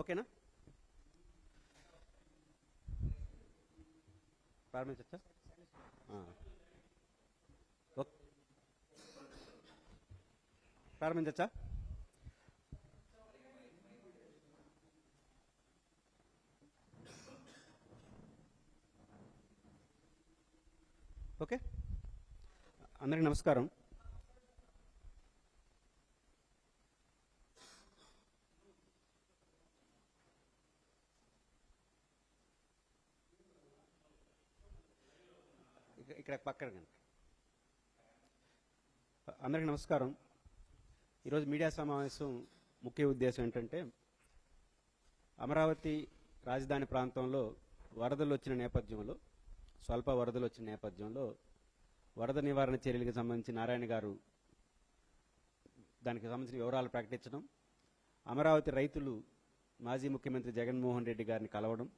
ఓకేనా? ప్రారంభించచ్చా? ప్రారంభించచ్చా? ఓకే, అందరికీ నమస్కారం. ఇక్కడ పక్కన అందరికీ నమస్కారం. ఈరోజు మీడియా సమావేశం ముఖ్య ఉద్దేశం ఏంటంటే, అమరావతి రాజధాని ప్రాంతంలో వరదలు వచ్చిన నేపథ్యంలో, స్వల్ప వరదలు వచ్చిన నేపథ్యంలో వరద నివారణ చర్యలకు సంబంధించి నారాయణ గారు దానికి సంబంధించిన వివరాలు ప్రకటించడం, అమరావతి రైతులు మాజీ ముఖ్యమంత్రి జగన్మోహన్ రెడ్డి గారిని కలవడం,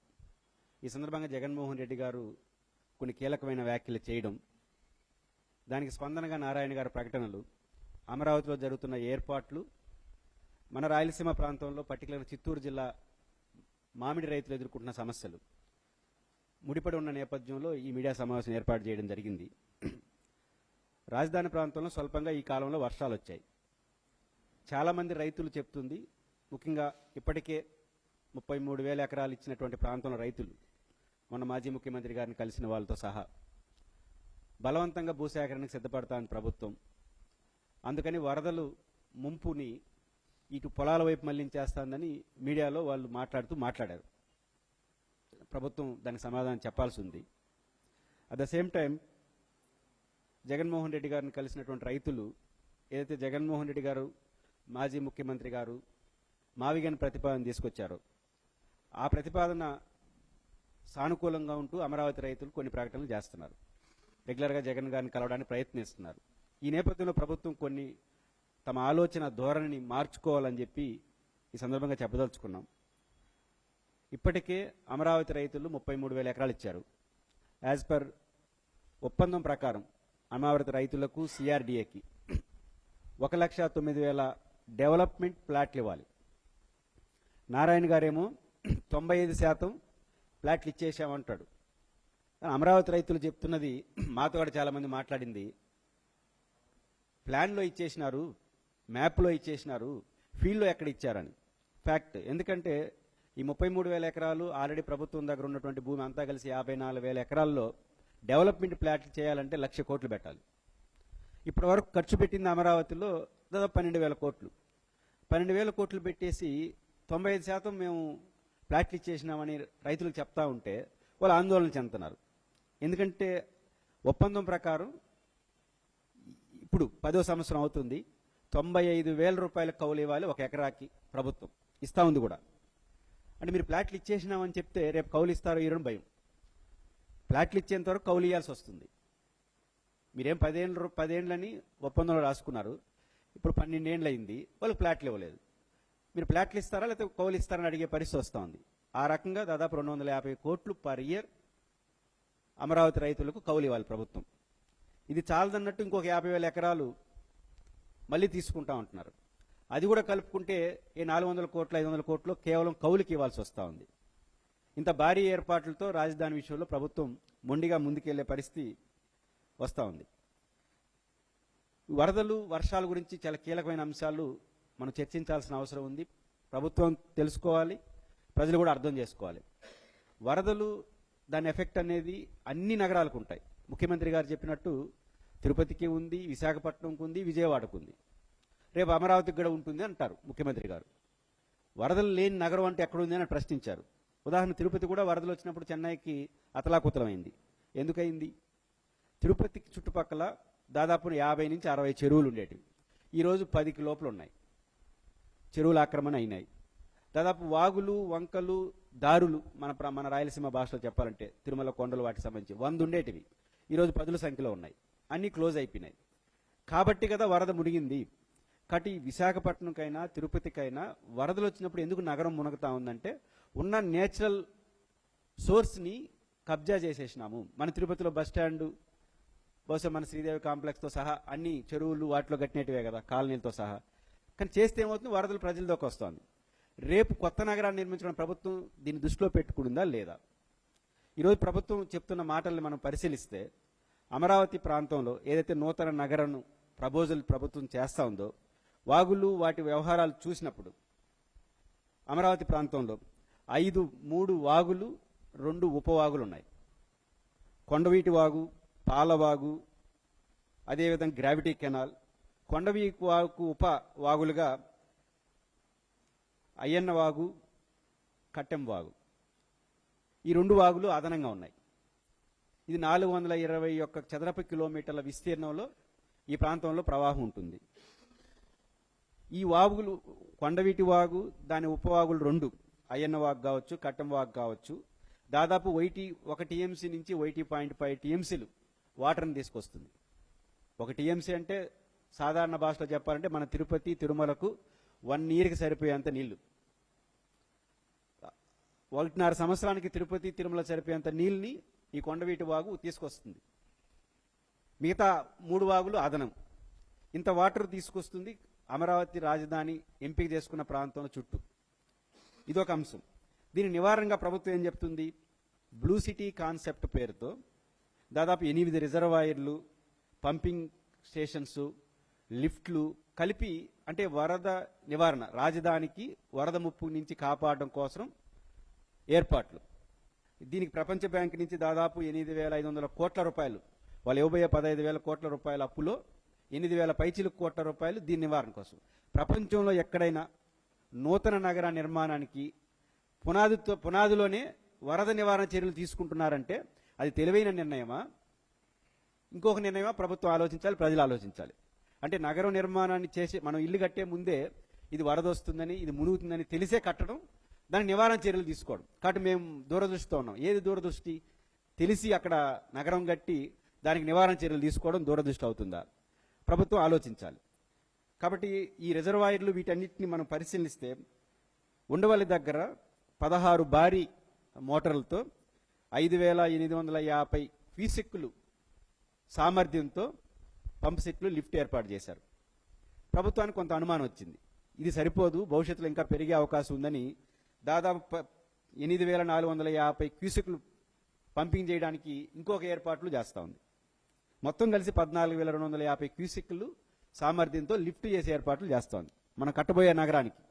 ఈ సందర్భంగా జగన్మోహన్ రెడ్డి గారు కొన్ని కీలకమైన వ్యాఖ్యలు చేయడం, దానికి స్పందనగా నారాయణ గారి ప్రకటనలు, అమరావతిలో జరుగుతున్న ఏర్పాట్లు, మన రాయలసీమ ప్రాంతంలో పర్టికులర్ చిత్తూరు జిల్లా మామిడి రైతులు ఎదుర్కొంటున్న సమస్యలు ముడిపడి ఉన్న నేపథ్యంలో ఈ మీడియా సమావేశం ఏర్పాటు చేయడం జరిగింది. రాజధాని ప్రాంతంలో స్వల్పంగా ఈ కాలంలో వర్షాలు వచ్చాయి. చాలామంది రైతులు చెప్తుంది, ముఖ్యంగా ఇప్పటికే 33,000 ఎకరాలు ఇచ్చినటువంటి ప్రాంతంలో రైతులు మొన్న మాజీ ముఖ్యమంత్రి గారిని కలిసిన వాళ్ళతో సహా బలవంతంగా భూసేకరణకు సిద్ధపడతామని ప్రభుత్వం, అందుకని వరదలు ముంపుని ఇటు పొలాల వైపు మళ్లించేస్తుందని మీడియాలో వాళ్ళు మాట్లాడారు. ప్రభుత్వం దానికి సమాధానం చెప్పాల్సి ఉంది. At the same time Jaganmohan Reddy గారిని కలిసినటువంటి రైతులు ఏదైతే జగన్మోహన్ రెడ్డి గారు మాజీ ముఖ్యమంత్రి గారు మావిగన్ ప్రతిపాదన తీసుకొచ్చారో ఆ ప్రతిపాదన సానుకూలంగా ఉంటూ అమరావతి రైతులు కొన్ని ప్రకటనలు చేస్తున్నారు. రెగ్యులర్గా జగన్ గారిని కలవడానికి ప్రయత్నిస్తున్నారు. ఈ నేపథ్యంలో ప్రభుత్వం కొన్ని తమ ఆలోచన ధోరణిని మార్చుకోవాలని చెప్పి ఈ సందర్భంగా చెప్పదలుచుకున్నాం. ఇప్పటికే అమరావతి రైతులు 33,000 ఎకరాలు ఇచ్చారు. యాజ్ పర్ ఒప్పందం ప్రకారం అమరావతి రైతులకు సిఆర్డీఏకి 1,09,000 డెవలప్మెంట్ ప్లాట్లు ఇవ్వాలి. నారాయణ గారేమో 95% ప్లాట్లు ఇచ్చేసామంటాడు. అమరావతి రైతులు చెప్తున్నది, మాతో కూడా చాలామంది మాట్లాడింది, ప్లాన్లో ఇచ్చేసినారు, మ్యాప్లో ఇచ్చేసినారు, ఫీల్డ్లో ఎక్కడ ఇచ్చారని. ఫ్యాక్ట్. ఎందుకంటే ఈ 33,000 ఎకరాలు ఆల్రెడీ ప్రభుత్వం దగ్గర ఉన్నటువంటి భూమి అంతా కలిసి 54,000 ఎకరాల్లో డెవలప్మెంట్ ప్లాట్లు చేయాలంటే 1,00,000 కోట్లు పెట్టాలి. ఇప్పటి వరకు ఖర్చు పెట్టింది అమరావతిలో దాదాపు 12,000 కోట్లు. 12,000 కోట్లు పెట్టేసి 95% మేము ప్లాట్లు ఇచ్చేసినామని రైతులకు చెప్తా ఉంటే వాళ్ళు ఆందోళన చెందుతున్నారు. ఎందుకంటే ఒప్పందం ప్రకారం ఇప్పుడు 10వ సంవత్సరం అవుతుంది, 95,000 రూపాయల కౌలు ఇవ్వాలి ఒక ఎకరాకి. ప్రభుత్వం ఇస్తా ఉంది కూడా. అంటే మీరు ప్లాట్లు ఇచ్చేసినామని చెప్తే రేపు కౌలు ఇస్తారో ఇరని భయం. ప్లాట్లు ఇచ్చేంత వరకు కౌలు ఇవ్వాల్సి వస్తుంది. మీరేం 10 ఏళ్ళని ఒప్పందంలో రాసుకున్నారు, ఇప్పుడు 12 ఏళ్ళు అయింది, వాళ్ళకి ప్లాట్లు ఇవ్వలేదు. మీరు ప్లాట్లు ఇస్తారా లేకపోతే కౌలు ఇస్తారని అడిగే పరిస్థితి వస్తూ ఉంది. ఆ రకంగా దాదాపు 250 కోట్లు పర్ ఇయర్ అమరావతి రైతులకు కౌలు ఇవ్వాలి ప్రభుత్వం. ఇది చాలదన్నట్టు ఇంకొక 50,000 ఎకరాలు మళ్ళీ తీసుకుంటా ఉంటున్నారు. అది కూడా కలుపుకుంటే 400 కోట్లు 500 కోట్లు కేవలం కౌలుకి ఇవ్వాల్సి వస్తూ ఉంది. ఇంత భారీ ఏర్పాట్లతో రాజధాని విషయంలో ప్రభుత్వం మొండిగా ముందుకెళ్లే పరిస్థితి వస్తూ ఉంది. వరదలు, వర్షాల గురించి చాలా కీలకమైన అంశాలు మనం చర్చించాల్సిన అవసరం ఉంది. ప్రభుత్వం తెలుసుకోవాలి, ప్రజలు కూడా అర్థం చేసుకోవాలి. వరదలు, దాని ఎఫెక్ట్ అనేది అన్ని నగరాలకు ఉంటాయి. ముఖ్యమంత్రి గారు చెప్పినట్టు తిరుపతికి ఉంది, విశాఖపట్నంకు ఉంది, విజయవాడకు ఉంది, రేపు అమరావతికి కూడా ఉంటుంది అంటారు ముఖ్యమంత్రి గారు. వరదలు లేని నగరం అంటే ఎక్కడుంది అని ప్రశ్నించారు. ఉదాహరణ తిరుపతి కూడా వరదలు వచ్చినప్పుడు చెన్నైకి అతలాకుతలమైంది. ఎందుకయింది? తిరుపతికి చుట్టుపక్కల దాదాపు 50 నుంచి 60 చెరువులు ఉండేటివి. ఈరోజు 10కి లోపల ఉన్నాయి. చెరువుల ఆక్రమణ అయినాయి. దాదాపు వాగులు, వంకలు, దారులు మన రాయలసీమ భాషలో చెప్పాలంటే తిరుమల కొండలు వాటికి సంబంధించి 100 ఉండేటివి ఈరోజు 10ల సంఖ్యలో ఉన్నాయి. అన్నీ క్లోజ్ అయిపోయినాయి. కాబట్టి కదా వరద మునిగింది. కాబట్టి విశాఖపట్నంకైనా తిరుపతికైనా వరదలు వచ్చినప్పుడు ఎందుకు నగరం మునగుతా ఉందంటే ఉన్న నేచురల్ సోర్స్ని కబ్జా చేసేసినాము. మన తిరుపతిలో బస్ స్టాండు, బహుశా మన శ్రీదేవి కాంప్లెక్స్తో సహా అన్ని చెరువులు వాటిలో కట్టినట్టువే కదా, కాలనీలతో సహా. కానీ చేస్తే ఏమవుతుంది, వరదలు ప్రజలలోకి వస్తుంది. రేపు కొత్త నగరాన్ని నిర్మించడం ప్రభుత్వం దీన్ని దృష్టిలో పెట్టుకుందా లేదా? ఈరోజు ప్రభుత్వం చెప్తున్న మాటల్ని మనం పరిశీలిస్తే అమరావతి ప్రాంతంలో ఏదైతే నూతన నగరం ప్రపోజల్ ప్రభుత్వం చేస్తూ ఉందో వాగులు వాటి వ్యవహారాలు చూసినప్పుడు అమరావతి ప్రాంతంలో 3 వాగులు 2 ఉపవాగులు ఉన్నాయి. కొండవీటి వాగు, పాలవాగు, అదేవిధంగా గ్రావిటీ కెనాల్. కొండవీటి వాగు ఉప వాగులుగా అయ్యన్న వాగు, కట్టెం వాగు, ఈ 2 వాగులు అదనంగా ఉన్నాయి. ఇది 421 చదరపు కిలోమీటర్ల విస్తీర్ణంలో ఈ ప్రాంతంలో ప్రవాహం ఉంటుంది. ఈ వాగులు కొండవీటి వాగు, దాని ఉపవాగులు 2 అయ్యన్న వాగు కావచ్చు, కట్టెం వాగు కావచ్చు, దాదాపు 1 టీఎంసీ నుంచి 1.5 టీఎంసీలు వాటర్ని తీసుకొస్తుంది. 1 టీఎంసీ అంటే సాధారణ భాషలో చెప్పాలంటే మన తిరుపతి తిరుమలకు 1 ఇయర్కి సరిపోయేంత నీళ్లు. 1.5 సంవత్సరానికి తిరుపతి తిరుమల సరిపోయేంత నీళ్ళని ఈ కొండవీటి వాగు తీసుకొస్తుంది. మిగతా 3 వాగులు అదనం. ఇంత వాటర్ తీసుకొస్తుంది అమరావతి రాజధాని ఎంపిక చేసుకున్న ప్రాంతంలో చుట్టూ. ఇదొక అంశం. దీని నివారణగా ప్రభుత్వం ఏం చెప్తుంది? బ్లూ సిటీ కాన్సెప్ట్ పేరుతో దాదాపు 8 రిజర్వాయర్లు, పంపింగ్ స్టేషన్స్, లిఫ్ట్లు కలిపి, అంటే వరద నివారణ, రాజధానికి వరద ముప్పు నుంచి కాపాడడం కోసం ఏర్పాట్లు. దీనికి ప్రపంచ బ్యాంక్ నుంచి దాదాపు 8,500 కోట్ల రూపాయలు, వాళ్ళు ఇవ్వబోయే 15,000 కోట్ల రూపాయల అప్పులో 8,000 పైచిలకు కోట్ల రూపాయలు దీని నివారణ కోసం. ప్రపంచంలో ఎక్కడైనా నూతన నగర నిర్మాణానికి పునాదిలోనే వరద నివారణ చర్యలు తీసుకుంటున్నారంటే అది తెలివైన నిర్ణయమా, ఇంకొక నిర్ణయమా? ప్రభుత్వం ఆలోచించాలి, ప్రజలు ఆలోచించాలి. అంటే నగరం నిర్మాణాన్ని చేసి మనం ఇల్లు కట్టే ముందే ఇది వరద వస్తుందని, ఇది మునుగుతుందని తెలిసే కట్టడం, దాని నివారణ చర్యలు తీసుకోవడం. కాబట్టి మేము దూరదృష్టితో ఉన్నాం. ఏది దూరదృష్టి? తెలిసి అక్కడ నగరం కట్టి దానికి నివారణ చర్యలు తీసుకోవడం దూరదృష్టి అవుతుందా? ప్రభుత్వం ఆలోచించాలి. కాబట్టి ఈ రిజర్వాయర్లు వీటన్నిటిని మనం పరిశీలిస్తే ఉండవల్లి దగ్గర 16 భారీ మోటార్లతో 5,850 క్యూసెక్కులు సామర్థ్యంతో పంప్ సెట్లు, లిఫ్ట్ ఏర్పాటు చేశారు. ప్రభుత్వానికి కొంత అనుమానం వచ్చింది, ఇది సరిపోదు, భవిష్యత్తులో ఇంకా పెరిగే అవకాశం ఉందని దాదాపు 8,450 క్యూసెక్లు పంపింగ్ చేయడానికి ఇంకొక ఏర్పాట్లు చేస్తూ ఉంది. మొత్తం కలిసి 14,250 క్యూసెక్లు సామర్థ్యంతో లిఫ్ట్ చేసే ఏర్పాట్లు చేస్తోంది మనం కట్టబోయే నగరానికి.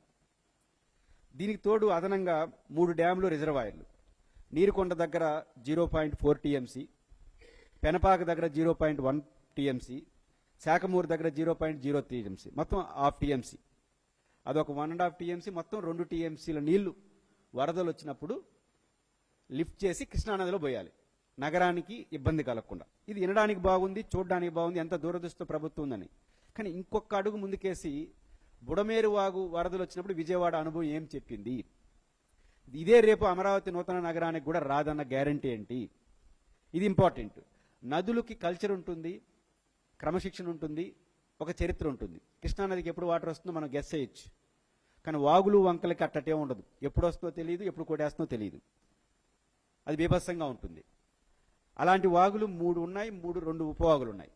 దీనికి తోడు అదనంగా 3 డ్యాములు, రిజర్వాయర్లు. నీరుకొండ దగ్గర 0.4 టీఎంసీ, పెనపాక దగ్గర 0.1 టీఎంసీ, శాఖమూరు దగ్గర 0.0 టీఎంసీ, మొత్తం 1/2 టీఎంసీ. అదొక 1.5 టీఎంసీ, మొత్తం 2 టీఎంసీల నీళ్లు వరదలు వచ్చినప్పుడు లిఫ్ట్ చేసి కృష్ణానదిలో పోయాలి, నగరానికి ఇబ్బంది కలగకుండా. ఇది వినడానికి బాగుంది, చూడడానికి బాగుంది, ఎంత దూరదృష్టి ప్రభుత్వం ఉందని. కానీ ఇంకొక అడుగు ముందుకేసి బుడమేరు వాగు వరదలు వచ్చినప్పుడు విజయవాడ అనుభవం ఏం చెప్పింది? ఇదే రేపు అమరావతి నూతన నగరానికి కూడా రాదన్న గ్యారంటీ ఏంటి? ఇది ఇంపార్టెంట్. నదులకి కల్చర్ ఉంటుంది, క్రమశిక్షణ ఉంటుంది, ఒక చరిత్ర ఉంటుంది. కృష్ణానదికి ఎప్పుడు వాటర్ వస్తుందో మనం గెస్ చేయొచ్చు. కానీ వాగులు వంకలకి అట్టటే ఉండదు. ఎప్పుడు వస్తుందో తెలియదు, ఎప్పుడు కొట్టేస్తుందో తెలియదు. అది బీభత్సంగా ఉంటుంది. అలాంటి వాగులు 3 ఉన్నాయి, 2 ఉపవాగులు ఉన్నాయి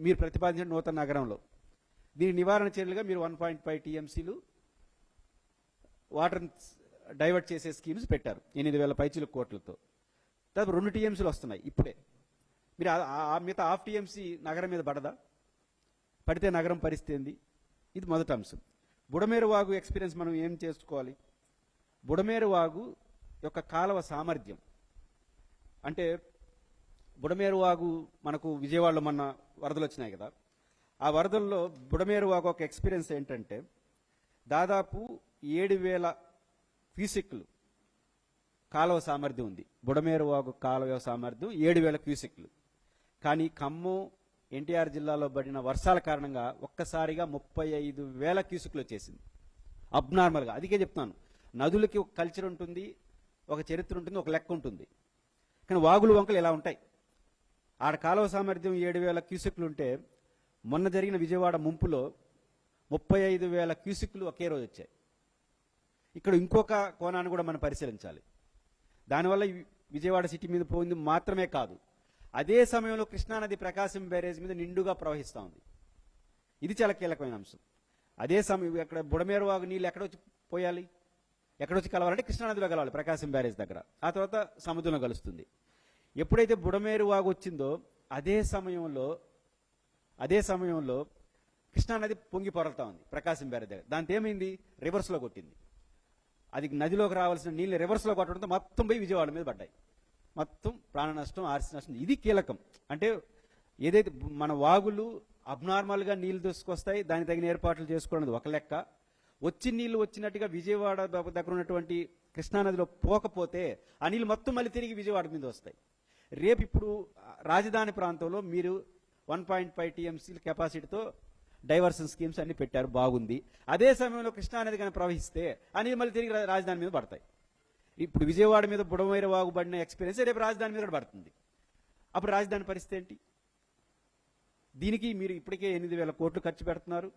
మీరు ప్రతిపాదించిన నూతన నగరంలో. దీని నివారణ చర్యలుగా మీరు 1.5 టీఎంసీలు వాటర్ డైవర్ట్ చేసే స్కీమ్స్ పెట్టారు 8,000 పైచిల కోట్లతో. దాదాపు 2 టీఎంసీలు వస్తున్నాయి ఇప్పుడే. మీరు మిగతా 1/2 టీఎంసీ నగరం మీద పడదా? పడితే నగరం పరిస్థితి ఏంది? ఇది మొదటి అంశం. బుడమేరు వాగు ఎక్స్పీరియన్స్ మనం ఏం చేసుకోవాలి? బుడమేరు వాగు యొక్క కాలువ సామర్థ్యం అంటే, బుడమేరు వాగు మనకు విజయవాడలో మొన్న వరదలు వచ్చినాయి కదా, ఆ వరదల్లో బుడమేరు వాగు ఒక ఎక్స్పీరియన్స్ ఏంటంటే దాదాపు 7,000 క్యూసెక్లు కాలువ సామర్థ్యం ఉంది. బుడమేరు వాగు కాలువ సామర్థ్యం 7,000 క్యూసెక్లు. కానీ ఖమ్మం, ఎన్టీఆర్ జిల్లాలో పడిన వర్షాల కారణంగా ఒక్కసారిగా 35,000 క్యూసెక్లు వచ్చేసింది. అబ్నార్మల్గా. అందుకే చెప్తాను, నదులకి ఒక కల్చర్ ఉంటుంది, ఒక చరిత్ర ఉంటుంది, ఒక లెక్క ఉంటుంది. కానీ వాగులు వంకలు ఎలా ఉంటాయి? ఆడ కాలువ సామర్థ్యం 7,000 క్యూసెక్లు ఉంటే మొన్న జరిగిన విజయవాడ ముంపులో 35,000 క్యూసెక్లు ఒకే రోజు వచ్చాయి. ఇక్కడ ఇంకొక కోణాన్ని కూడా మనం పరిశీలించాలి. దానివల్ల విజయవాడ సిటీ మీద పోయింది మాత్రమే కాదు, అదే సమయంలో కృష్ణానది ప్రకాశం బ్యారేజ్ మీద నిండుగా ప్రవహిస్తూ ఉంది. ఇది చాలా కీలకమైన అంశం. అదే సమయం అక్కడ బుడమేరు వాగు నీళ్ళు ఎక్కడ వచ్చి పోయాలి? ఎక్కడొచ్చి కలవాలంటే కృష్ణానదిలో కలవాలి, ప్రకాశం బ్యారేజ్ దగ్గర. ఆ తర్వాత సముద్రంలో కలుస్తుంది. ఎప్పుడైతే బుడమేరు వాగు వచ్చిందో అదే సమయంలో కృష్ణానది పొంగి పొరలుతా ఉంది ప్రకాశం బ్యారేజ్ దగ్గర. దాంతో ఏమైంది, రివర్స్లో కొట్టింది. అది నదిలోకి రావాల్సిన నీళ్ళు రివర్స్లో కొట్టడంతో మొత్తం పోయి విజయవాడ మీద పడ్డాయి. మొత్తం ప్రాణ నష్టం, ఆస్తి నష్టం. ఇది కీలకం. అంటే ఏదైతే మన వాగులు అబ్నార్మల్గా నీళ్లు దూసుకొస్తాయి, దానికి తగిన ఏర్పాట్లు చేసుకోవడం ఒక లెక్క. వచ్చి నీళ్లు వచ్చినట్టుగా విజయవాడ దగ్గర ఉన్నటువంటి కృష్ణానదిలో పోకపోతే ఆ నీళ్ళు మొత్తం మళ్ళీ తిరిగి విజయవాడ మీద వస్తాయి. రేపు ఇప్పుడు రాజధాని ప్రాంతంలో మీరు 1.5 TMC కెపాసిటీతో డైవర్షన్ స్కీమ్స్ అన్ని పెట్టారు, బాగుంది. అదే సమయంలో కృష్ణానది కానీ ప్రవహిస్తే ఆ నీళ్ళు మళ్ళీ తిరిగి రాజధాని మీద పడతాయి. ఇప్పుడు విజయవాడ మీద బుడమేరు వాగు పడిన ఎక్స్పీరియన్స్ రేపు రాజధాని మీద కూడా పడుతుంది. అప్పుడు రాజధాని పరిస్థితి ఏంటి? దీనికి మీరు ఇప్పటికే 8,000 కోట్లు ఖర్చు పెడుతున్నారు,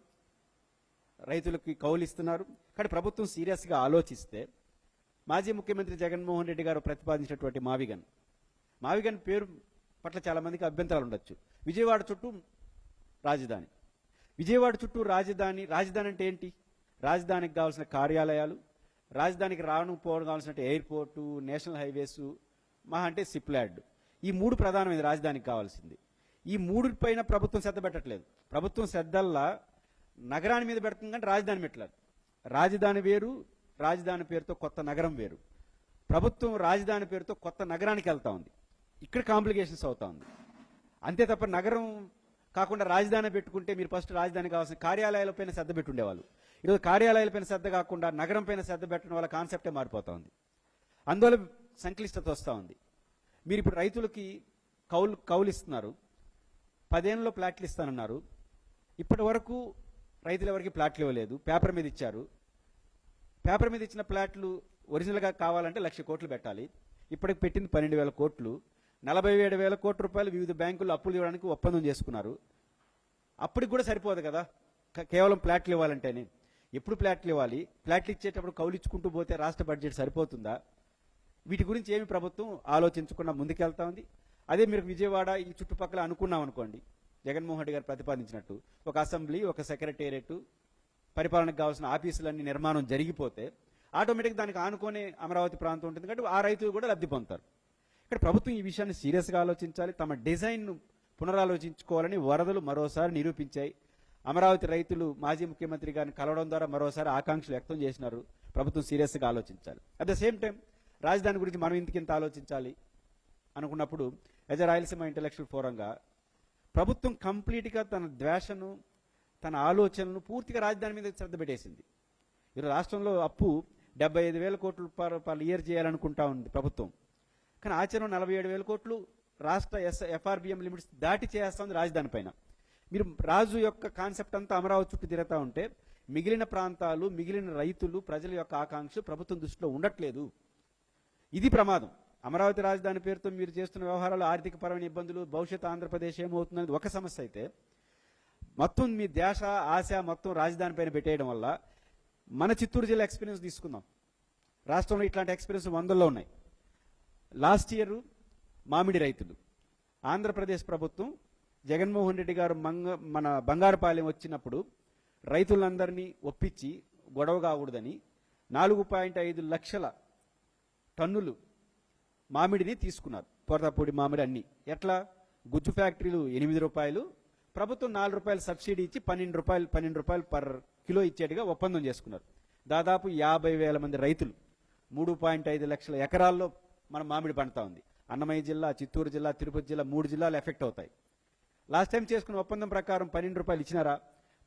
రైతులకి కౌలిస్తున్నారు. కానీ ప్రభుత్వం సీరియస్గా ఆలోచిస్తే మాజీ ముఖ్యమంత్రి జగన్మోహన్ రెడ్డి గారు ప్రతిపాదించినటువంటి మావిగన్ పేరు పట్ల చాలా మందికి అభ్యంతరాలు ఉండొచ్చు. విజయవాడ చుట్టూ రాజధాని, విజయవాడ చుట్టూ రాజధాని అంటే ఏంటి? రాజధానికి కావాల్సిన కార్యాలయాలు, రాజధానికి పోవడం కావాల్సిన ఎయిర్పోర్టు, నేషనల్ హైవేసు, మహా అంటే సిప్లాడ్, ఈ 3 ప్రధానమైన రాజధానికి కావాల్సింది. ఈ 3 పైన ప్రభుత్వం శ్రద్ధ పెట్టట్లేదు. ప్రభుత్వం శ్రద్ధల్లా నగరాన్ని మీద పెడుతుంది, కానీ రాజధాని పెట్టలేదు. రాజధాని వేరు, రాజధాని పేరుతో కొత్త నగరం వేరు. ప్రభుత్వం రాజధాని పేరుతో కొత్త నగరానికి వెళ్తా ఉంది. ఇక్కడ కాంప్లికేషన్స్ అవుతా ఉంది. అంతే తప్ప నగరం కాకుండా రాజధాని పెట్టుకుంటే మీరు ఫస్ట్ రాజధాని కావాల్సిన కార్యాలయాలపైన శ్రద్ధ పెట్టుండేవాళ్ళు. ఈరోజు కార్యాలయాలపైన శ్రద్ధ కాకుండా నగరం పైన శ్రద్ధ పెట్టడం వల్ల కాన్సెప్టే మారిపోతా ఉంది. అందువల్ల సంక్లిష్టత వస్తూ ఉంది. మీరు ఇప్పుడు రైతులకి కౌలు ఇస్తున్నారు, 10 ఏళ్ళలో ప్లాట్లు ఇస్తానన్నారు. ఇప్పటి వరకు రైతులు ఎవరికి ప్లాట్లు ఇవ్వలేదు, పేపర్ మీద ఇచ్చారు. పేపర్ మీద ఇచ్చిన ప్లాట్లు ఒరిజినల్గా కావాలంటే 1,00,000 కోట్లు పెట్టాలి. ఇప్పటికి పెట్టింది 12,000 కోట్లు. 47,000 కోట్ల రూపాయలు వివిధ బ్యాంకులు అప్పులు ఇవ్వడానికి ఒప్పందం చేసుకున్నారు. అప్పటికి కూడా సరిపోదు కదా కేవలం ప్లాట్లు ఇవ్వాలంటేనే. ఎప్పుడు ప్లాట్లు ఇవ్వాలి? ప్లాట్లు ఇచ్చేటప్పుడు కౌలు ఇచ్చుకుంటూ పోతే రాష్ట్ర బడ్జెట్ సరిపోతుందా? వీటి గురించి ఏమి ప్రభుత్వం ఆలోచించకుండా ముందుకెళ్తా ఉంది. అదే మీరు విజయవాడ ఈ చుట్టుపక్కల అనుకున్నాం అనుకోండి, జగన్మోహన్ రెడ్డి గారు ప్రతిపాదించినట్టు ఒక అసెంబ్లీ, ఒక సెక్రటేరియట్, పరిపాలనకు కావాల్సిన ఆఫీసులన్నీ నిర్మాణం జరిగిపోతే ఆటోమేటిక్గా దానికి ఆనుకునే అమరావతి ప్రాంతం ఉంటుంది కాబట్టి ఆ రైతులు కూడా లబ్ధి పొందుతారు. ఇక్కడ ప్రభుత్వం ఈ విషయాన్ని సీరియస్గా ఆలోచించాలి. తమ డిజైన్ను పునరాలోచించుకోవాలని వరదలు మరోసారి నిరూపించాయి. అమరావతి రైతులు మాజీ ముఖ్యమంత్రి గారిని కలవడం ద్వారా మరోసారి ఆకాంక్షలు వ్యక్తం చేసినారు. ప్రభుత్వం సీరియస్గా ఆలోచించాలి. అట్ ద సేమ్ టైం రాజధాని గురించి మనం ఇంతకింత ఆలోచించాలి అనుకున్నప్పుడు యాజ్ ఎ రాయలసీమ ఇంటలెక్చువల్ ఫోరంగా ప్రభుత్వం కంప్లీట్గా తన ద్వేషను, తన ఆలోచనను పూర్తిగా రాజధాని మీద శ్రద్ధ పెట్టేసింది. ఈరోజు రాష్ట్రంలో అప్పు 75,000 కోట్లు పర్ ఇయర్ చేయాలనుకుంటా ఉంది ప్రభుత్వం. కానీ ఆచరణ 47,000 కోట్లు రాష్ట్ర FRBM లిమిట్స్ దాటి చేస్తుంది రాజధాని పైన. మీరు రాజు యొక్క కాన్సెప్ట్ అంతా అమరావతి చుట్టూ తిరుగుతూ ఉంటే మిగిలిన ప్రాంతాలు, మిగిలిన రైతులు, ప్రజల యొక్క ఆకాంక్ష ప్రభుత్వం దృష్టిలో ఉండట్లేదు. ఇది ప్రమాదం. అమరావతి రాజధాని పేరుతో మీరు చేస్తున్న వ్యవహారాలు, ఆర్థిక పరమైన ఇబ్బందులు, భవిష్యత్ ఆంధ్రప్రదేశ్ ఏమవుతుందనేది ఒక సమస్య అయితే, మొత్తం మీ దేశ ఆశ మొత్తం రాజధాని పైన పెట్టేయడం వల్ల మన చిత్తూరు జిల్లా ఎక్స్పీరియన్స్ తీసుకుందాం. రాష్ట్రంలో ఇట్లాంటి ఎక్స్పీరియన్స్ 100లో ఉన్నాయి. లాస్ట్ ఇయర్ మామిడి రైతులు, ఆంధ్రప్రదేశ్ ప్రభుత్వం జగన్మోహన్ రెడ్డి గారు మన బంగారుపాలెం వచ్చినప్పుడు రైతులందరినీ ఒప్పించి గొడవ కాకూడదని 4.5 లక్షల టన్నులు మామిడిని తీసుకున్నారు. తోటపూడి మామిడి అన్ని. ఎట్లా? గుజ్జు ఫ్యాక్టరీలు 8 రూపాయలు, ప్రభుత్వం 4 రూపాయలు సబ్సిడీ ఇచ్చి 12 రూపాయలు పర్ కిలో ఇచ్చేట్టుగా ఒప్పందం చేసుకున్నారు. దాదాపు 50,000 మంది రైతులు, 3.5 లక్షల ఎకరాల్లో మన మామిడి పండుతా ఉంది. అన్నమయ్య జిల్లా, చిత్తూరు జిల్లా, తిరుపతి జిల్లా 3 జిల్లాలు ఎఫెక్ట్ అవుతాయి. లాస్ట్ టైం చేసుకున్న ఒప్పందం ప్రకారం 12 రూపాయలు ఇచ్చినారా?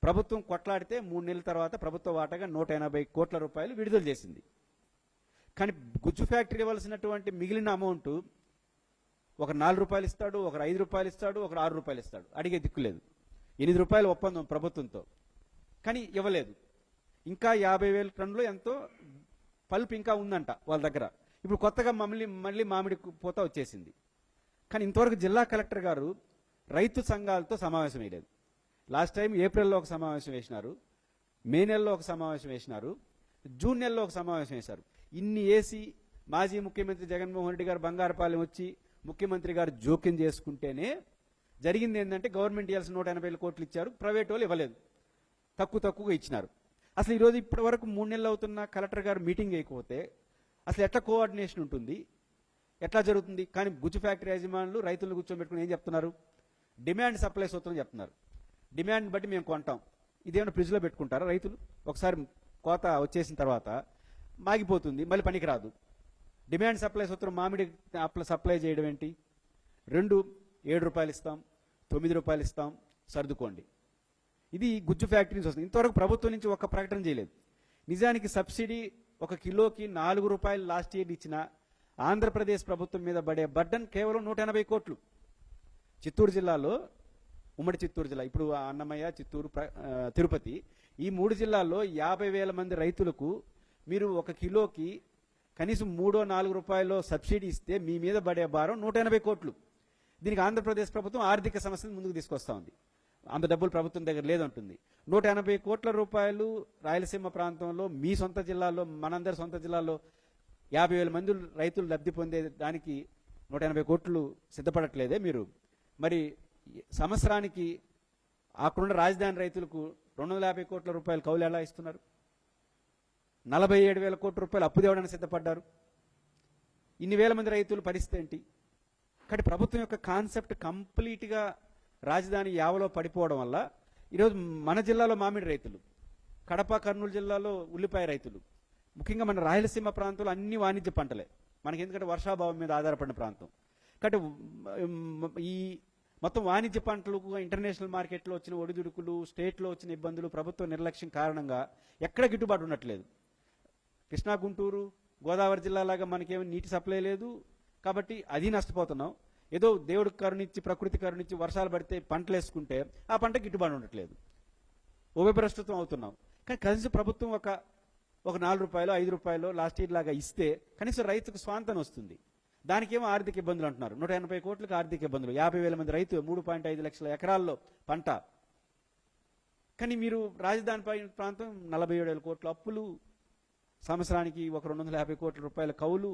ప్రభుత్వం కొట్లాడితే 3 నెలల తర్వాత ప్రభుత్వ వాటాగా 180 కోట్ల రూపాయలు విడుదల చేసింది. కానీ గుజ్జు ఫ్యాక్టరీ ఇవ్వాల్సినటువంటి మిగిలిన అమౌంట్ ఒక 4 రూపాయలు ఇస్తాడు, ఒకరు 5 రూపాయలు ఇస్తాడు, ఒకరు 6 రూపాయలు ఇస్తాడు. అడిగే దిక్కులేదు. 8 రూపాయల ఒప్పందం ప్రభుత్వంతో, కానీ ఇవ్వలేదు. ఇంకా 50,000 టన్నులు ఎంతో పల్ప్ ఇంకా ఉందంట వాళ్ళ దగ్గర. ఇప్పుడు కొత్తగా మళ్ళీ మామిడి పూత వచ్చేసింది. కానీ ఇంతవరకు జిల్లా కలెక్టర్ గారు రైతు సంఘాలతో సమావేశం వేయలేదు. లాస్ట్ టైం ఏప్రిల్లో ఒక సమావేశం వేసినారు, మే నెలలో ఒక సమావేశం వేసినారు, జూన్ నెలలో ఒక సమావేశం వేశారు. ఇన్ని వేసి మాజీ ముఖ్యమంత్రి జగన్మోహన్ రెడ్డి గారు బంగారుపాలెం వచ్చి ముఖ్యమంత్రి గారు జోక్యం చేసుకుంటేనే జరిగింది. ఏంటంటే గవర్నమెంట్ ఇవ్వాల్సిన 180 కోట్లు ఇచ్చారు, ప్రైవేట్ వాళ్ళు ఇవ్వలేదు, తక్కువగా ఇచ్చినారు. అసలు ఈరోజు ఇప్పటి వరకు 3 నెలలు అవుతున్న కలెక్టర్ గారు మీటింగ్ వేయకపోతే అసలు ఎట్లా కోఆర్డినేషన్ ఉంటుంది, ఎట్లా జరుగుతుంది? కానీ గుజ్జు ఫ్యాక్టరీ యజమానులు రైతులను కూర్చోబెట్టుకుని ఏం చెప్తున్నారు? డిమాండ్ సప్లై సూత్రం చెప్తున్నారు. డిమాండ్ బట్టి మేము కొంటాం. ఇదేమైనా ఫ్రిడ్జ్లో పెట్టుకుంటారా రైతులు? ఒకసారి కోత వచ్చేసిన తర్వాత మాగిపోతుంది, మళ్ళీ పనికిరాదు. డిమాండ్ సప్లై సూత్రం మామిడి సప్లై చేయడం ఏంటి? 7 రూపాయలు ఇస్తాం, 9 రూపాయలు ఇస్తాం, సర్దుకోండి. ఇది గుజ్జు ఫ్యాక్టరీ నుంచి వస్తుంది. ఇంతవరకు ప్రభుత్వం నుంచి ఒక్క ప్రకటన చేయలేదు. నిజానికి సబ్సిడీ 1 కిలోకి 4 రూపాయలు లాస్ట్ ఇయర్ ఇచ్చిన ఆంధ్రప్రదేశ్ ప్రభుత్వం మీద పడే బర్డన్ కేవలం 180 కోట్లు. చిత్తూరు జిల్లాలో, ఉమ్మడి చిత్తూరు జిల్లా, ఇప్పుడు అన్నమయ్య, చిత్తూరు, తిరుపతి, ఈ 3 జిల్లాల్లో 50,000 మంది రైతులకు మీరు 1 కిలోకి కనీసం 3-4 రూపాయలు సబ్సిడీ ఇస్తే మీ మీద పడే భారం 180 కోట్లు. దీనికి ఆంధ్రప్రదేశ్ ప్రభుత్వం ఆర్థిక సమస్యను ముందుకు తీసుకొస్తా ఉంది. అంత డబ్బులు ప్రభుత్వం దగ్గర లేదంటుంది. 180 కోట్ల రూపాయలు రాయలసీమ ప్రాంతంలో, మీ సొంత జిల్లాలో, మనందరి సొంత జిల్లాలో 50,000 మంది రైతులు లబ్ధి పొందే దానికి 180 కోట్లు సిద్ధపడట్లేదే మీరు? మరి సంవత్సరానికి అక్కడున్న రాజధాని రైతులకు 250 కోట్ల రూపాయలు కౌలు ఎలా ఇస్తున్నారు? 47,000 కోట్ల రూపాయలు అప్పు తేవడానికి సిద్ధపడ్డారు. ఇన్ని వేల మంది రైతులు పరిస్థితి ఏంటి? కాబట్టి ప్రభుత్వం యొక్క కాన్సెప్ట్ కంప్లీట్గా రాజధాని యావలో పడిపోవడం వల్ల ఈరోజు మన జిల్లాలో మామిడి రైతులు, కడప, కర్నూలు జిల్లాలో ఉల్లిపాయ రైతులు, ముఖ్యంగా మన రాయలసీమ ప్రాంతంలో అన్ని వాణిజ్య పంటలే మనకి, ఎందుకంటే వర్షాభావం మీద ఆధారపడిన ప్రాంతం. కాబట్టి ఈ మొత్తం వాణిజ్య పంటలకు ఇంటర్నేషనల్ మార్కెట్లో వచ్చిన ఒడిదుడుకులు, స్టేట్లో వచ్చిన ఇబ్బందులు, ప్రభుత్వ నిర్లక్ష్యం కారణంగా ఎక్కడ గిట్టుబాటు ఉండట్లేదు. కృష్ణా, గుంటూరు, గోదావరి జిల్లాలాగా మనకేమీ నీటి సప్లై లేదు కాబట్టి అది నష్టపోతున్నాం. ఏదో దేవుడికి కరుణించి, ప్రకృతి కరుణించి వర్షాలు పడితే పంటలు వేసుకుంటే ఆ పంట గిట్టుబాటు ఉండట్లేదు, ఉపభ్రష్టత్వం అవుతున్నాం. కానీ కనీసం ప్రభుత్వం ఒక 4 రూపాయలు, 5 రూపాయలు లాస్ట్ ఇయర్ లాగా ఇస్తే కనీసం రైతుకు స్వాంతన వస్తుంది. దానికేమో ఆర్థిక ఇబ్బందులు అంటున్నారు. 180 కోట్లకు ఆర్థిక ఇబ్బందులు, 50,000 మంది రైతు, 3.5 లక్షల ఎకరాల్లో పంట. కానీ మీరు రాజధాని ప్రాంతం 47,000 కోట్ల అప్పులు, సంవత్సరానికి 250 కోట్ల రూపాయల కౌలు.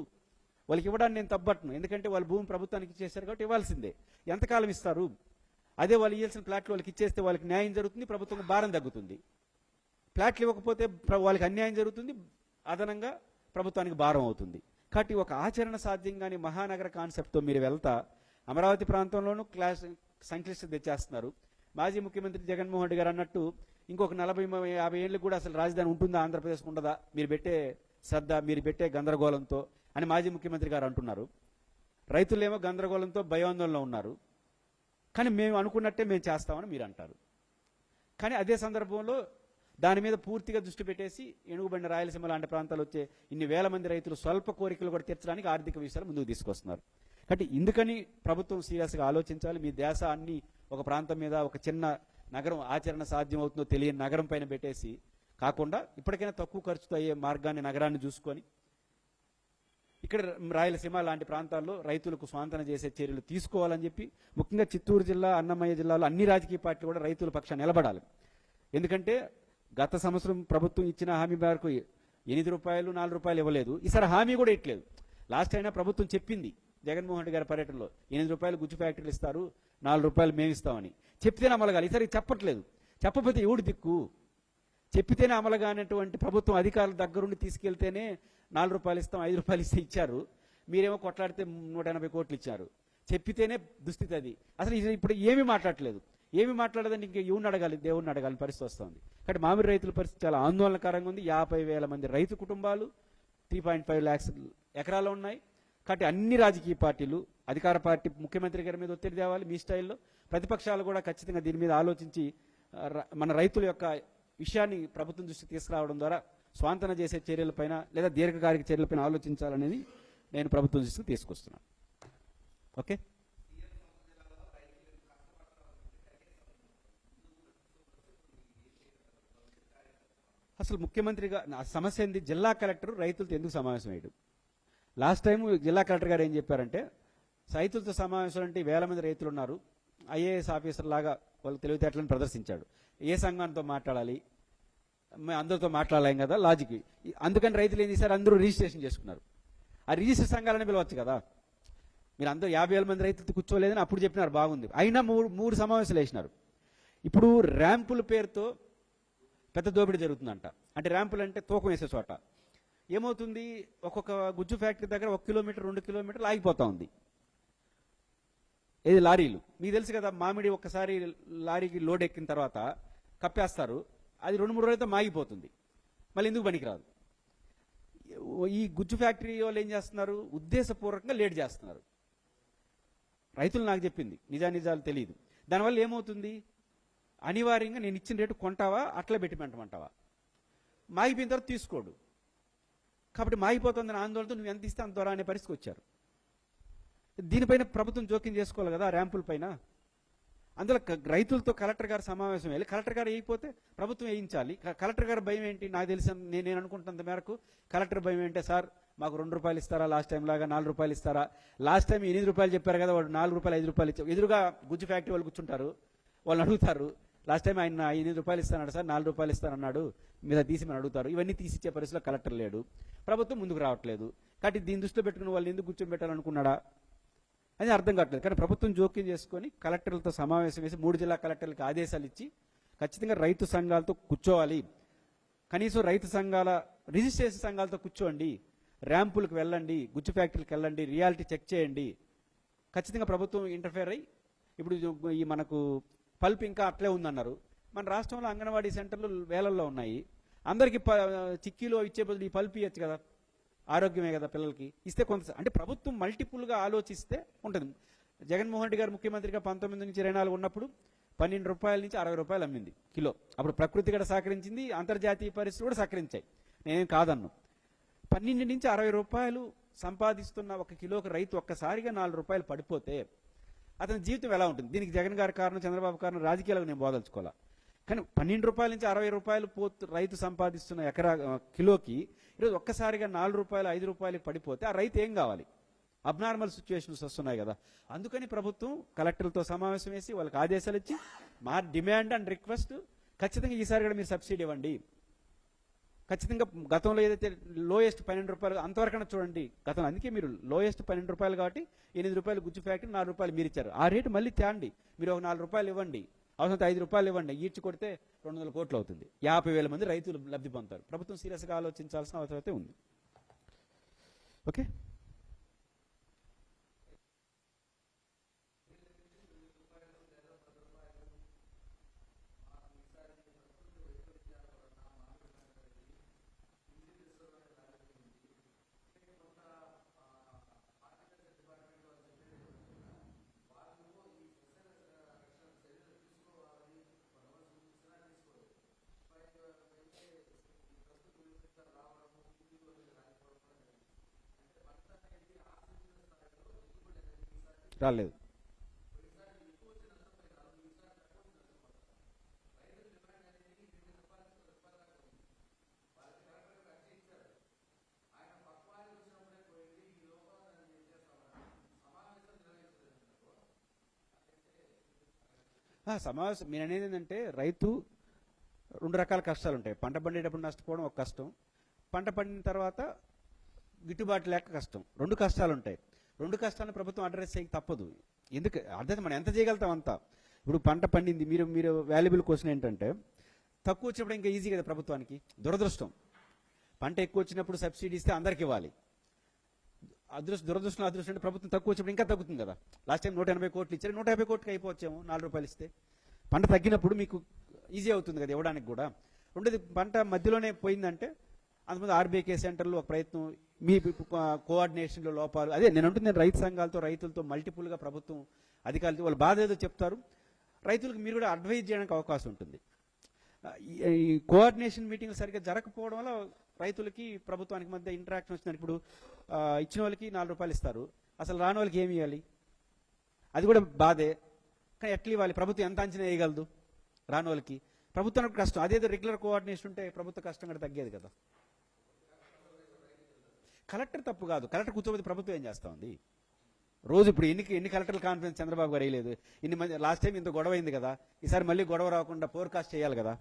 వాళ్ళకి ఇవ్వడానికి నేను తప్పట్ను, ఎందుకంటే వాళ్ళ భూమి ప్రభుత్వానికి ఇచ్చేశారు కాబట్టి ఇవ్వాల్సిందే. ఎంతకాలం ఇస్తారు? అదే వాళ్ళు ఇవ్వాల్సిన ప్లాట్లు వాళ్ళకి ఇచ్చేస్తే వాళ్ళకి న్యాయం జరుగుతుంది, ప్రభుత్వం భారం తగ్గుతుంది. ప్లాట్లు ఇవ్వకపోతే వాళ్ళకి అన్యాయం జరుగుతుంది, అదనంగా ప్రభుత్వానికి భారం అవుతుంది. కాబట్టి ఒక ఆచరణ సాధ్యంగానే మహానగర కాన్సెప్ట్తో మీరు వెళ్తా అమరావతి ప్రాంతంలోనూ సంక్లిష్టత తెచ్చేస్తున్నారు. మాజీ ముఖ్యమంత్రి జగన్మోహన్ రెడ్డి గారు అన్నట్టు ఇంకొక 40-50 ఏళ్ళు కూడా అసలు రాజధాని ఉంటుందా, ఆంధ్రప్రదేశ్ ఉండదా, మీరు పెట్టే శ్రద్ధ, మీరు పెట్టే గందరగోళంతో అని మాజీ ముఖ్యమంత్రి గారు అంటున్నారు. రైతులేమో గందరగోళంతో భయాందోళనలో ఉన్నారు. కానీ మేము అనుకున్నట్టే మేము చేస్తామని మీరు అంటారు. కానీ అదే సందర్భంలో దాని మీద పూర్తిగా దృష్టి పెట్టేసి ఎనుగుబండి రాయలసీమ లాంటి ప్రాంతాలు వచ్చే ఇన్ని వేల మంది రైతులు స్వల్ప కోరికలు కూడా తీర్చడానికి ఆర్థిక విషయాలు ముందుకు తీసుకొస్తున్నారు. కాబట్టి ఇందుకని ప్రభుత్వం సీరియస్గా ఆలోచించాలి. మీ ధ్యాస అన్ని ఒక ప్రాంతం మీద, ఒక చిన్న నగరం ఆచరణ సాధ్యం అవుతుందో తెలియని నగరం పైన పెట్టేసి కాకుండా ఇప్పటికైనా తక్కువ ఖర్చుతో అయ్యే మార్గాన్ని, నగరాన్ని చూసుకొని ఇక్కడ రాయలసీమ లాంటి ప్రాంతాల్లో రైతులకు స్వాంతన చేసే చర్యలు తీసుకోవాలని చెప్పి ముఖ్యంగా చిత్తూరు జిల్లా, అన్నమయ్య జిల్లాలో అన్ని రాజకీయ పార్టీలు కూడా రైతుల పక్షాన్ని నిలబడాలి. ఎందుకంటే గత సంవత్సరం ప్రభుత్వం ఇచ్చిన హామీ మేరకు 8 రూపాయలు, 4 రూపాయలు ఇవ్వలేదు. ఈసారి హామీ కూడా ఇట్లేదు. లాస్ట్ అయినా ప్రభుత్వం చెప్పింది జగన్మోహన్ రెడ్డి గారి పర్యటనలో 8 రూపాయలు గుజ్జు ఫ్యాక్టరీలు ఇస్తారు, 4 రూపాయలు మేము ఇస్తామని చెప్తేనే అమలుగాలి. ఈసారి చెప్పట్లేదు. చెప్పకపోతే ఎవడు దిక్కు? చెప్పితేనే అమలుగానటువంటి ప్రభుత్వం అధికారుల దగ్గరుండి తీసుకెళ్తేనే 4 రూపాయలు ఇస్తాం, 5 రూపాయలు ఇస్తే ఇచ్చారు. మీరేమో కొట్లాడితే 180 కోట్లు ఇచ్చారు. చెప్పితేనే దుస్థితి అది. అసలు ఇప్పుడు ఏమీ మాట్లాడట్లేదు. ఏమి మాట్లాడదండి, ఇంకా ఎవరిని అడగాలి? దేవుడిని అడగాలి పరిస్థితి వస్తుంది. కాబట్టి మామిడి రైతుల పరిస్థితి చాలా ఆందోళనకరంగా ఉంది. 50,000 మంది రైతు కుటుంబాలు, 3.5 lakhs ఎకరాలు ఉన్నాయి. కాబట్టి అన్ని రాజకీయ పార్టీలు, అధికార పార్టీ ముఖ్యమంత్రి గారి మీద ఒత్తిడి తేవాలి మీ స్టైల్లో, ప్రతిపక్షాలు కూడా ఖచ్చితంగా దీని మీద ఆలోచించి మన రైతుల యొక్క విషయాన్ని ప్రభుత్వం దృష్టికి తీసుకురావడం ద్వారా స్వాంతన చేసే చర్యలపైన లేదా దీర్ఘకాలిక చర్యలపైన ఆలోచించాలనేది నేను ప్రభుత్వం దృష్టికి తీసుకొస్తున్నాను. ఓకే. అసలు ముఖ్యమంత్రిగా సమస్య ఏంది? జిల్లా కలెక్టర్ రైతులతో ఎందుకు సమావేశం అయ్యాడు? లాస్ట్ టైం జిల్లా కలెక్టర్ గారు ఏం చెప్పారంటే, రైతులతో సమావేశం అంటే 1000 మంది రైతులు ఉన్నారు, ఐఏఎస్ ఆఫీసర్ లాగా వాళ్ళు తెలివితేటలను ప్రదర్శించాడు. ఏ సంఘంతో మాట్లాడాలి, అందరితో మాట్లాడలేం కదా లాజిక్. అందుకని రైతులు ఏం చేశారు? అందరూ రిజిస్ట్రేషన్ చేసుకున్నారు. ఆ రిజిస్టర్ సంఘాలని పిలవచ్చు కదా. మీరు అందరూ 50,000 మంది రైతులతో కూర్చోలేదని అప్పుడు చెప్పినారు, బాగుంది. అయినా మూడు సమావేశాలు వేసినారు. ఇప్పుడు ర్యాంపుల పేరుతో పెద్ద దోపిడీ జరుగుతుందంట. అంటే ర్యాంపులు అంటే తూకం వేసే చోట ఏమవుతుంది, ఒక్కొక్క గుజ్జు ఫ్యాక్టరీ దగ్గర 1 కిలోమీటర్ 2 కిలోమీటర్లు ఆగిపోతా ఉంది. ఏది లారీలు మీకు తెలుసు కదా, మామిడి ఒక్కసారి లారీకి లోడ్ ఎక్కిన తర్వాత కప్పేస్తారు, అది 2-3 రోజులతో మాగిపోతుంది, మళ్ళీ ఎందుకు పనికిరాదు. ఈ గుజ్జు ఫ్యాక్టరీ వాళ్ళు ఏం చేస్తున్నారు, ఉద్దేశపూర్వకంగా లేట్ చేస్తున్నారు. రైతులు నాకు చెప్పింది నిజాలు తెలియదు. దానివల్ల ఏమవుతుంది, అనివార్యంగా నేను ఇచ్చిన రేటు కొంటావా అట్లా పెట్టి పెట్టమంటావా, మాగిపోయిన తర్వాత తీసుకోడు. కాబట్టి మాగిపోతుందని ఆందోళనతో నువ్వు ఎంత ఇస్తే అంత ద్వారా అనే పరిస్థితికి వచ్చారు. దీనిపైన ప్రభుత్వం జోక్యం చేసుకోవాలి కదా, ర్యాంపుల పైన. అందులో రైతులతో కలెక్టర్ గారు సమావేశం వెళ్ళి కలెక్టర్ గారు వేయకపోతే ప్రభుత్వం వేయించాలి. కలెక్టర్ గారు భయం ఏంటి, నాకు తెలిసిన నేను అనుకుంటున్నంత మేరకు కలెక్టర్ భయం ఏంటే, సార్ మాకు 2 రూపాయలు ఇస్తారా, లాస్ట్ టైం లాగా 4 రూపాయలు ఇస్తారా, లాస్ట్ టైం 8 రూపాయలు చెప్పారు కదా, వాడు 4 రూపాయలు 5 రూపాయలు ఇచ్చారు. ఎదురుగా గుజ్జు ఫ్యాక్టరీ వాళ్ళు కూర్చుంటారు, వాళ్ళని అడుగుతారు, లాస్ట్ టైం ఆయన 8 రూపాయలు ఇస్తానన్నాడు సార్, 4 రూపాయలు ఇస్తానన్నాడు, మీద తీసి మనం అడుగుతారు. ఇవన్నీ తీసిచ్చే పరిస్థితిలో కలెక్టర్ లేడు, ప్రభుత్వం ముందుకు రావట్లేదు. కాబట్టి దీని దృష్టిలో పెట్టుకుని వాళ్ళు ఎందుకు కూర్చోబెట్టాలనుకున్నాడా అది అర్థం కావట్లేదు. కానీ ప్రభుత్వం జోక్యం చేసుకొని కలెక్టర్లతో సమావేశం వేసి 3 జిల్లా కలెక్టర్లకు ఆదేశాలు ఇచ్చి ఖచ్చితంగా రైతు సంఘాలతో కూర్చోవాలి, కనీసం రైతు సంఘాల రిజిస్ట్రేషన్ సంఘాలతో కూర్చోండి, ర్యాంపులకు వెళ్ళండి, గుజ్జు ఫ్యాక్టరీలకు వెళ్ళండి, రియాలిటీ చెక్ చేయండి. ఖచ్చితంగా ప్రభుత్వం ఇంటర్ఫేర్ అయ్యి, ఇప్పుడు ఈ మనకు పల్ప్ ఇంకా అట్లే ఉందన్నారు, మన రాష్ట్రంలో అంగన్వాడీ సెంటర్లు వేలల్లో ఉన్నాయి, అందరికీ చిక్కీలో ఇచ్చే బదులు ఈ పల్ప్ ఇవ్వచ్చు కదా, ఆరోగ్యమే కదా పిల్లలకి, ఇస్తే కొంత అంటే ప్రభుత్వం మల్టిపుల్గా ఆలోచిస్తే ఉంటుంది. జగన్మోహన్ రెడ్డి గారు ముఖ్యమంత్రిగా 19 నుంచి 24 ఉన్నప్పుడు 12 రూపాయల నుంచి 60 రూపాయలు అమ్మింది కిలో. అప్పుడు ప్రకృతి కూడా సహకరించింది, అంతర్జాతీయ పరిస్థితులు కూడా సహకరించాయి, నేనేం కాదన్ను. 12 నుంచి 60 రూపాయలు సంపాదిస్తున్న 1 కిలోకి రైతు ఒక్కసారిగా 4 రూపాయలు పడిపోతే అతని జీవితం ఎలా ఉంటుంది. దీనికి జగన్ గారి కారణం, చంద్రబాబు కారణం, రాజకీయాలకు నేను బోదలుచుకోవాలా. కానీ 12 రూపాయల నుంచి 60 రూపాయలు రైతు సంపాదిస్తున్న కిలోకి ఈరోజు ఒక్కసారిగా 4 రూపాయలు 5 రూపాయలు పడిపోతే ఆ రైతు ఏం కావాలి, అబ్నార్మల్ సిచ్యువేషన్స్ వస్తున్నాయి కదా. అందుకని ప్రభుత్వం కలెక్టర్లతో సమావేశం వేసి వాళ్ళకి ఆదేశాలు ఇచ్చి, మా డిమాండ్ అండ్ రిక్వెస్ట్ ఖచ్చితంగా ఈసారి కూడా మీరు సబ్సిడీ ఇవ్వండి, ఖచ్చితంగా గతంలో ఏదైతే లోయెస్ట్ 12 రూపాయలు అంతవరకన్నా చూడండి గతంలో, అందుకే మీరు లోయెస్ట్ 12 రూపాయలు కాబట్టి 8 రూపాయలు గుజ్జు ఫ్యాక్టరీ 4 రూపాయలు మీరు ఇచ్చారు, ఆ రేటు మళ్ళీ తేండి, మీరు ఒక 4 రూపాయలు ఇవ్వండి, అవసరం 5 రూపాయలు ఇవ్వండి, ఈడ్చి కొడితే 200 కోట్లు అవుతుంది, 50,000 మంది రైతులు లబ్ధి పొందుతారు. ప్రభుత్వం సీరియస్గా ఆలోచించాల్సిన అవసరం అయితే ఉంది. ఓకే. రాలేదు. సమావేశం మీరు అనేది ఏంటంటే, రైతు 2 రకాల కష్టాలు ఉంటాయి. పంట పండేటప్పుడు నష్టపోవడం ఒక కష్టం, పంట పండిన తర్వాత గిట్టుబాటు లేక కష్టం. 2 కష్టాలు ఉంటాయి. 2 కష్టాలను ప్రభుత్వం అడ్రస్ చేయక తప్పదు. ఎందుకు అర్థం, మనం ఎంత చేయగలుగుతాం అంతా. ఇప్పుడు పంట పండింది, మీరు వాల్యుబుల్ క్వశ్చన్ ఏంటంటే, తక్కువ వచ్చినప్పుడు ఇంకా ఈజీ కదా ప్రభుత్వానికి. దురదృష్టం, పంట ఎక్కువ వచ్చినప్పుడు సబ్సిడీ ఇస్తే అందరికి ఇవ్వాలి. దురదృష్టం అదృష్టం అంటే ప్రభుత్వం తక్కువ వచ్చినప్పుడు ఇంకా తగ్గుతుంది కదా. లాస్ట్ టైం 180 కోట్లు ఇచ్చారు, 150 కోట్లకి అయిపోవచ్చేమో 4 రూపాయలు ఇస్తే. పంట తగ్గినప్పుడు మీకు ఈజీ అవుతుంది కదా ఇవ్వడానికి కూడా. రెండోది, పంట మధ్యలోనే పోయిందంటే అంతమంది ఆర్బీకే సెంటర్లో ఒక ప్రయత్నం, మీ కోఆర్డినేషన్లో లోపాలు. అదే నేను అంటుంది, రైతు సంఘాలతో రైతులతో మల్టిపుల్గా ప్రభుత్వం అధికారులతో వాళ్ళ బాధ ఏదో చెప్తారు, రైతులకు మీరు కూడా అడ్వైజ్ చేయడానికి అవకాశం ఉంటుంది. ఈ కోఆర్డినేషన్ మీటింగ్లు సరిగ్గా జరగకపోవడం వల్ల రైతులకి ప్రభుత్వానికి మధ్య ఇంటరాక్షన్ వచ్చిందని. ఇప్పుడు ఇచ్చిన వాళ్ళకి 4 రూపాయలు ఇస్తారు, అసలు రాని వాళ్ళకి ఏమి ఇవ్వాలి, అది కూడా బాధే. కానీ ఎట్లా ఇవ్వాలి, ప్రభుత్వం ఎంత అంచనా వేయగలదు రాని వాళ్ళకి, ప్రభుత్వానికి కష్టం. అదేదో రెగ్యులర్ కోఆర్డినేషన్ ఉంటే ప్రభుత్వ కష్టం కూడా తగ్గేది కదా. కలెక్టర్ తప్పు కాదు, కలెక్టర్ కూర్చోబోతే ప్రభుత్వం ఏం చేస్తా ఉంది రోజు. ఇప్పుడు ఎన్ని కలెక్టర్ల కాన్ఫరెన్స్ చంద్రబాబు గారు వేయలేదు, ఇన్ని మంది. లాస్ట్ టైం ఇంత గొడవ అయింది కదా, ఈసారి మళ్ళీ గొడవ రాకుండా ఫోర్కాస్ట్ చేయాలి కదా.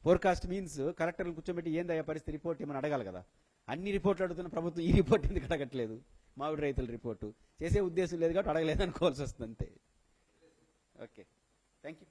ఫోర్కాస్ట్ మీన్స్ కలెక్టర్లు కూర్చోబెట్టి ఏందయ్యా పరిస్థితి, రిపోర్ట్ ఏమని అడగాలి కదా. అన్ని రిపోర్ట్లు అడుగుతున్న ప్రభుత్వం ఈ రిపోర్ట్ ఎందుకు అడగట్లేదు, మామిడి రైతుల రిపోర్టు చేసే ఉద్దేశం లేదు కాబట్టి అడగలేదు అనుకోవాల్సి వస్తుంది అంతే. Okay, thank you.